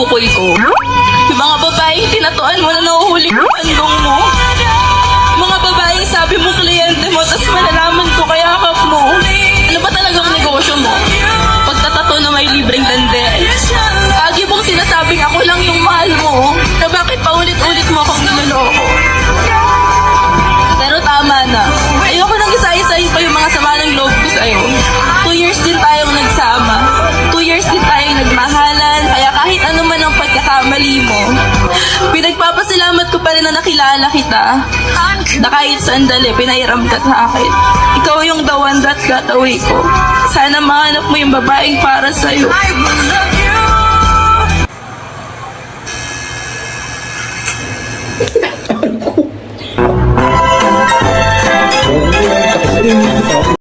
tinutukoy ko. Yung mga babaeng tinatuan mo na nahuhuli yung handong mo. Yung mga babaeng sabi mo kliyente mo, tas malalaman ko kaya kap mo. Ano ba talagang negosyo mo? Pagtatato na may libreng lande. Lagi mong sinasabing ako lang yung mahal mo. Na bakit paulit-ulit mo akong niloloko? Pero tama na. Ayoko nang isa-isahin pa yung mga sama ng loob ko sa'yo. 2 years din tayong nagsama. 2 years din tayong nagmahalan. Kaya kahit ano man ang pagkakamali mo, pinagpapasalamat ko pa rin na nakilala kita. Na kahit sandali, pinairam ka sa akin. Ikaw yung the one that got away ko. Sana mahanap mo yung babaeng para sa'yo. I will love you.